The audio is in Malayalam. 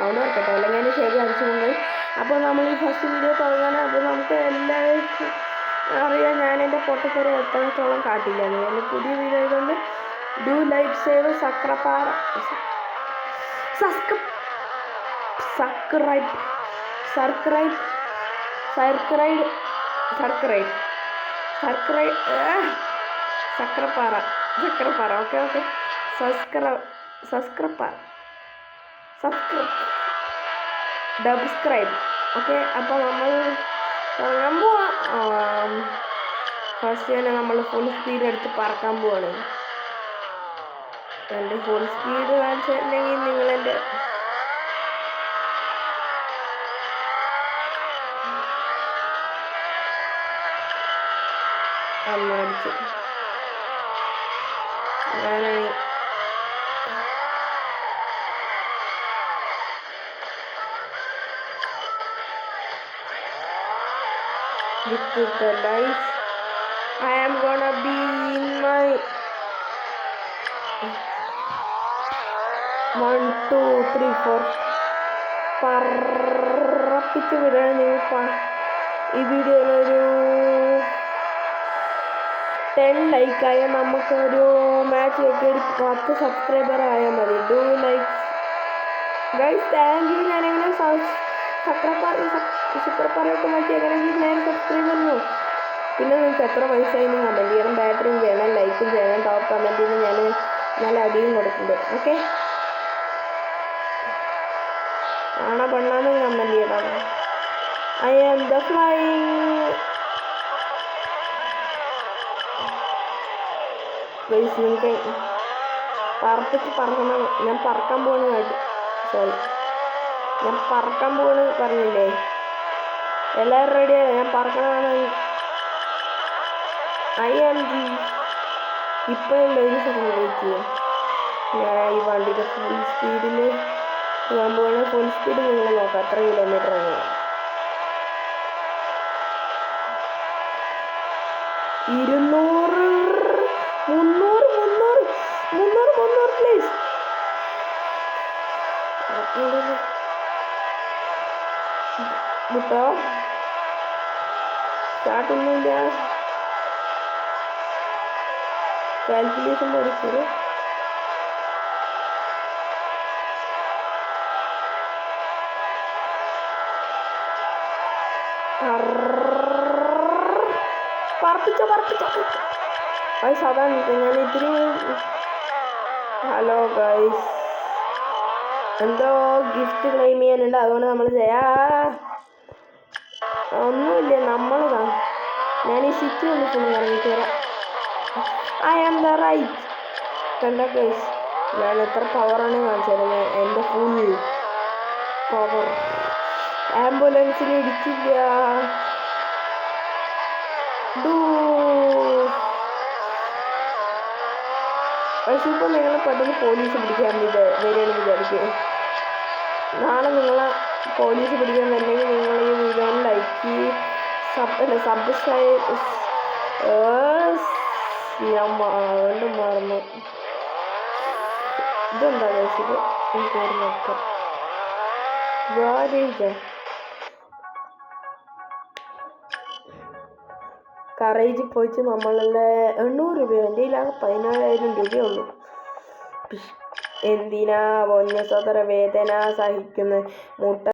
സൗണ്ട് വെക്കട്ടെ, അല്ലെങ്കിൽ അതിന് ശരി അടിച്ചു കൊണ്ടുപോയി. അപ്പോൾ നമ്മൾ ഈ ഫസ്റ്റ് വീഡിയോ തുടങ്ങാൻ. അപ്പോൾ നമുക്ക് എല്ലാവർക്കും അറിയാം ഞാൻ എൻ്റെ പൊട്ടത്തര എത്രത്തോളം കാട്ടില്ല. എൻ്റെ പുതിയ വീഡിയോ ആയതുകൊണ്ട് do like save subscribe okay subscribe okay. അപ്പോൾ നമ്മൾ തുടങ്ങാൻ പോവാം. ഫസ്റ്റ് തന്നെ നമ്മൾ ഫുൾ സ്പീഡ് എടുത്ത് പറക്കാൻ പോവാണ്. എൻ്റെ ഫുൾ സ്പീഡ് കാണിച്ചിട്ടുണ്ടെങ്കിൽ നിങ്ങളെൻ്റെ അടിച്ചു ഞാനാണ് with the life I am gonna be in my 1 2 3 4 പറപ്പിച്ച് വിടാൻ. ഈ വീഡിയോയിലൊരു 10 ലൈക്കായാൽ നമുക്കൊരു മാച്ച് ഒക്കെ 10 സബ്സ്ക്രൈബർ ആയാൽ മതി. Do like guys, thank you. ഞാനെങ്ങനെ സബ്സ്ക്രൈബറൊക്കെ മാറ്റി എങ്ങനെയെങ്കിൽ ഞാൻ സബ്സ്ക്രൈബ് ചെയ്യുന്നു. പിന്നെ നിങ്ങൾക്ക് എത്ര വയസ്സായിരുന്നു കമൻറ്റ് ചെയ്യണം, ബാറ്ററിയും ചെയ്യണം, ലൈക്കും ചെയ്യണം, ടോപ്പ് കമൻറ്റിന് ഞാൻ നല്ല അടിയും കൊടുക്കുന്നുണ്ട്. ഓക്കെ, ആണോ പെണ്ണാന്നും കമൻറ്റ് ചെയ്യണം. I am the flying guys. നിങ്ങൾക്ക് പറപ്പിച്ച് പറക്കണം. ഞാൻ പറക്കാൻ പോകണ ഞാൻ പറക്കാൻ പോകണ പറഞ്ഞില്ലേ? എല്ലാവരും റെഡിയാണ്? ഞാൻ പറക്കണമാണ്. I am G. ഇപ്പോഴല്ല, ഒരു സെക്കൻഡ് വെയിറ്റ് ചെയ്യാം. ഞാൻ ഈ വണ്ടിയുടെ ഫുൾ സ്പീഡിൽ പോകാൻ പോകണ. ഫുൾ സ്പീഡ് നിങ്ങൾ നോക്കാം എത്ര കിലോമീറ്റർ ആണ്. 200 300 പ്ലീസ്. മുട്ടോ സ്റ്റാർട്ടൊന്നുമില്ല. കാൽക്കുലേഷൻ പഠിക്കരുത്. പറപ്പിച്ചോ ഗൈസ്. അതാണ് ഞാൻ ഇത്തിരി. ഹലോ ഗൈസ്, എന്തോ ഗിഫ്റ്റ് ക്ലെയിം ചെയ്യാനുണ്ട്, അതുകൊണ്ട് നമ്മൾ ഒന്നുമില്ല. നമ്മളതാണ്. ഞാൻ ഈ സിറ്റി ഒന്ന് ഫുൾ ഇറങ്ങിയിട്ട് വരാം. I am the right. കണ്ട ഗൈസ്, ഞാൻ എത്ര പവറാണ് കാണിച്ചത്. എൻ്റെ ഫുൾ പവർ. ആംബുലൻസിന് ഇടിച്ചില്ല. പക്ഷെ ഇപ്പോൾ നിങ്ങൾ പെട്ടെന്ന് പോലീസ് പിടിക്കാൻ വരികയാണ് വിചാരിക്കുക. നാളെ നിങ്ങളെ പോലീസ് പിടിക്കാൻ വരണമെങ്കിൽ നിങ്ങൾ ഈ വീഡിയോ ലൈക്ക് സബ്സ്ക്രൈബ് ഞാൻ വീണ്ടും മറന്നു. ഇതെന്താ ഇത്? കയറി നോക്കാം. കറേജിൽ പോയിട്ട് നമ്മളുടെ 800 രൂപ, എൻ്റെ കയ്യിലാകെ 14,000 രൂപയുള്ളൂ. എന്തിനാ പൊന്ന സോദര വേദന സഹിക്കുന്നത്? മുട്ട